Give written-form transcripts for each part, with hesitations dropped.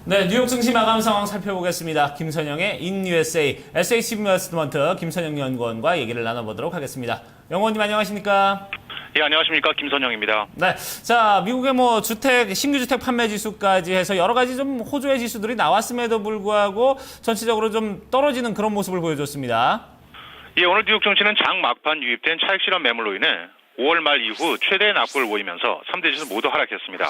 네, 뉴욕 증시 마감 상황 살펴보겠습니다. 김선영의 In USA, SH 인베스트먼트 김선영 연구원과 얘기를 나눠보도록 하겠습니다. 연구원님 안녕하십니까? 예, 안녕하십니까. 김선영입니다. 네, 자, 미국의 신규 주택 판매 지수까지 해서 여러 가지 좀 호조의 지수들이 나왔음에도 불구하고 전체적으로 좀 떨어지는 그런 모습을 보여줬습니다. 예, 오늘 뉴욕 증시는 장 막판 유입된 차익 실현 매물로 인해 5월 말 이후 최대의 낙폭을 보이면서 3대 지수 모두 하락했습니다.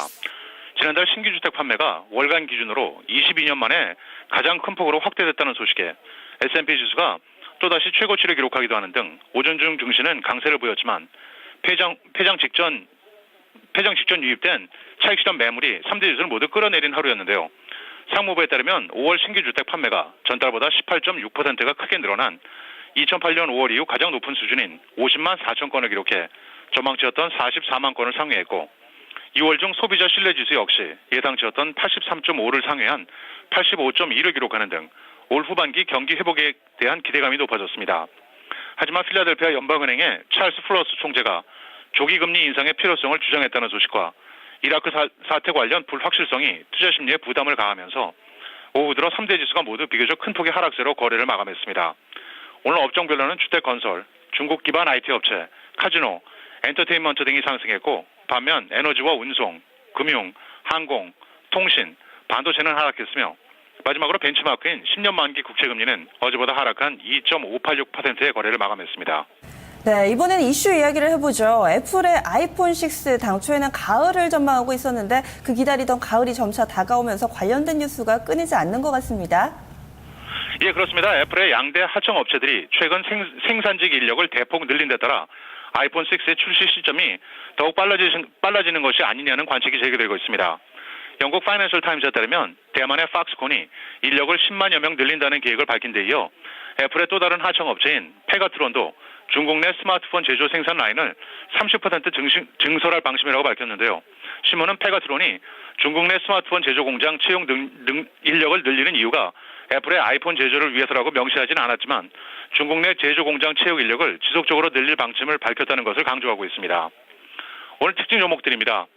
지난달 신규 주택 판매가 월간 기준으로 22년 만에 가장 큰 폭으로 확대됐다는 소식에 S&P 지수가 또다시 최고치를 기록하기도 하는 등 오전 중 증시는 강세를 보였지만 폐장 직전 유입된 차익 실현 매물이 3대 지수를 모두 끌어내린 하루였는데요. 상무부에 따르면 5월 신규 주택 판매가 전달보다 18.6%가 크게 늘어난 2008년 5월 이후 가장 높은 수준인 50만 4천 건을 기록해 전망치였던 44만 건을 상회했고 2월 중 소비자 신뢰지수 역시 예상치였던 83.5를 상회한 85.2를 기록하는 등 올 후반기 경기 회복에 대한 기대감이 높아졌습니다. 하지만 필라델피아 연방은행의 찰스 플러스 총재가 조기 금리 인상의 필요성을 주장했다는 소식과 이라크 사태 관련 불확실성이 투자 심리에 부담을 가하면서 오후 들어 3대 지수가 모두 비교적 큰 폭의 하락세로 거래를 마감했습니다. 오늘 업종별로는 주택 건설, 중국 기반 IT 업체, 카지노, 엔터테인먼트 등이 상승했고 반면 에너지와 운송, 금융, 항공, 통신, 반도체는 하락했으며 마지막으로 벤치마크인 10년 만기 국채금리는 어제보다 하락한 2.586%의 거래를 마감했습니다. 네, 이번엔 이슈 이야기를 해보죠. 애플의 아이폰 6 당초에는 가을을 전망하고 있었는데 그 기다리던 가을이 점차 다가오면서 관련된 뉴스가 끊이지 않는 것 같습니다. 예, 그렇습니다. 애플의 양대 하청 업체들이 최근 생산직 인력을 대폭 늘린 데 따라 아이폰 6의 출시 시점이 더욱 빨라지는 것이 아니냐는 관측이 제기되고 있습니다. 영국 파이낸셜 타임즈에 따르면 대만의 팍스콘이 인력을 10만여 명 늘린다는 계획을 밝힌 데 이어 애플의 또 다른 하청 업체인 페가트론도 중국 내 스마트폰 제조 생산 라인을 30% 증설할 방침이라고 밝혔는데요. 신문은 페가트론이 중국 내 스마트폰 제조 공장 채용 인력을 늘리는 이유가 애플의 아이폰 제조를 위해서라고 명시하지는 않았지만 중국 내 제조 공장 채용 인력을 지속적으로 늘릴 방침을 밝혔다는 것을 강조하고 있습니다. 오늘 특징 종목들입니다.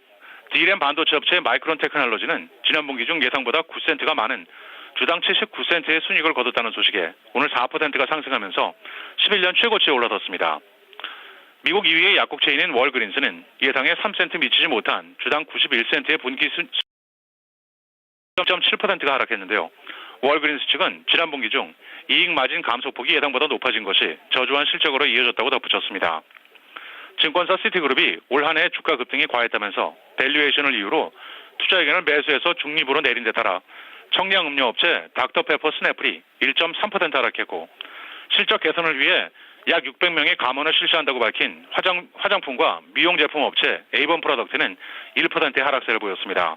D램 반도체 업체 마이크론 테크놀로지는 지난 분기 중 예상보다 9센트가 많은 주당 79센트의 순이익을 거뒀다는 소식에 오늘 4%가 상승하면서 11년 최고치에 올라섰습니다. 미국 2위의 약국체인인 월그린스는 예상에 3센트 미치지 못한 주당 91센트의 분기 0.7%가 하락했는데요. 월그린스 측은 지난 분기 중 이익 마진 감소폭이 예상보다 높아진 것이 저조한 실적으로 이어졌다고 덧붙였습니다. 증권사 시티그룹이 올 한 해 주가 급등이 과했다면서 밸류에이션을 이유로 투자 의견을 매수해서 중립으로 내린 데 따라 청량 음료 업체 닥터페퍼 스냅플이 1.3% 하락했고 실적 개선을 위해 약 600명의 감원을 실시한다고 밝힌 화장품과 미용 제품 업체 에이번 프로덕트는 1%의 하락세를 보였습니다.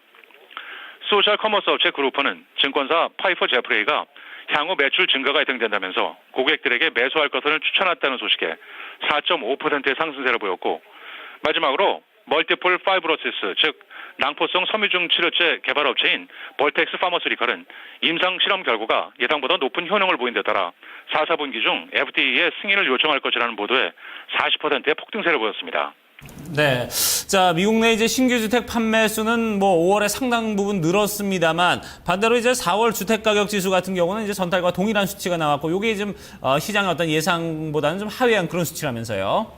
소셜 커머스 업체 그루퍼는 증권사 파이퍼 제프레이가 향후 매출 증가가 예상된다면서 고객들에게 매수할 것을 추천했다는 소식에 4.5%의 상승세를 보였고 마지막으로 멀티플 파이브로시스 즉 낭포성 섬유중 치료제 개발 업체인 벌텍스 파머스리컬은 임상 실험 결과가 예상보다 높은 효능을 보인 데 따라 4, 4분기 중 FDA의 승인을 요청할 것이라는 보도에 40%의 폭등세를 보였습니다. 네. 자, 미국 내 이제 신규 주택 판매 수는 5월에 상당 부분 늘었습니다만 반대로 이제 4월 주택 가격 지수 같은 경우는 이제 전달과 동일한 수치가 나왔고 요게 좀 시장의 어떤 예상보다는 좀 하회한 그런 수치라면서요.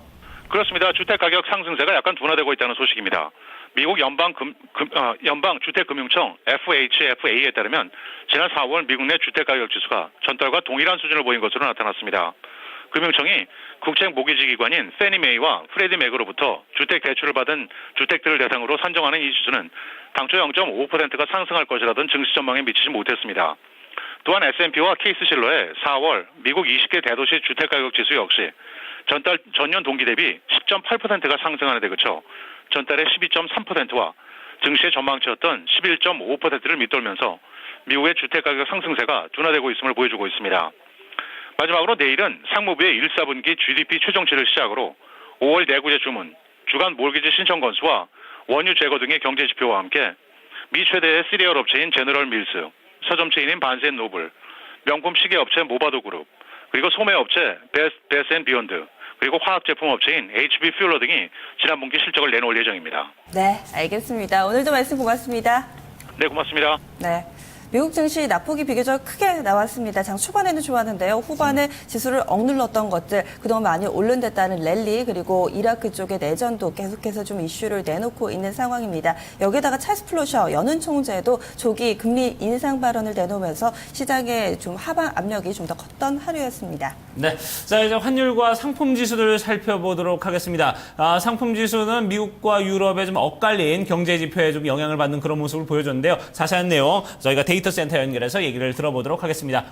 그렇습니다. 주택 가격 상승세가 약간 둔화되고 있다는 소식입니다. 미국 연방주택금융청 FHFA에 따르면 지난 4월 미국 내 주택 가격 지수가 전달과 동일한 수준을 보인 것으로 나타났습니다. 금융청이 국책 모기지 기관인 페니메이와 프레디 맥으로부터 주택 대출을 받은 주택들을 대상으로 산정하는 이 지수는 당초 0.5%가 상승할 것이라던 증시 전망에 미치지 못했습니다. 또한 S&P와 케이스실러의 4월 미국 20개 대도시 주택가격 지수 역시 전년 동기 대비 10.8%가 상승하는 데 그쳐 전달의 12.3%와 증시의 전망치였던 11.5%를 밑돌면서 미국의 주택가격 상승세가 둔화되고 있음을 보여주고 있습니다. 마지막으로 내일은 상무부의 1, 4분기 GDP 최종치를 시작으로 5월 내구재 주문, 주간 몰기지 신청 건수와 원유 재고 등의 경제 지표와 함께 미 최대의 시리얼 업체인 제너럴 밀스, 서점 체인인 반센 노블, 명품 시계 업체 모바도 그룹, 그리고 소매 업체 베스 앤 비욘드, 그리고 화학 제품 업체인 HB 퓨얼러 등이 지난 분기 실적을 내놓을 예정입니다. 네, 알겠습니다. 오늘도 말씀 고맙습니다. 네, 고맙습니다. 네. 미국 증시 낙폭이 비교적 크게 나왔습니다. 장 초반에는 좋았는데요. 후반에 지수를 억눌렀던 것들, 그동안 많이 오른 데 따른 랠리, 그리고 이라크 쪽의 내전도 계속해서 좀 이슈를 내놓고 있는 상황입니다. 여기에다가 찰스 플로셔 연은 총재도 조기 금리 인상 발언을 내놓으면서 시장의 좀 하방 압력이 좀 더 컸던 하루였습니다. 네, 자 이제 환율과 상품 지수를 살펴보도록 하겠습니다. 상품 지수는 미국과 유럽에 좀 엇갈린 경제 지표에 좀 영향을 받는 그런 모습을 보여줬는데요. 자세한 내용 저희가 데이터 센터 연결해서 얘기를 들어보도록 하겠습니다.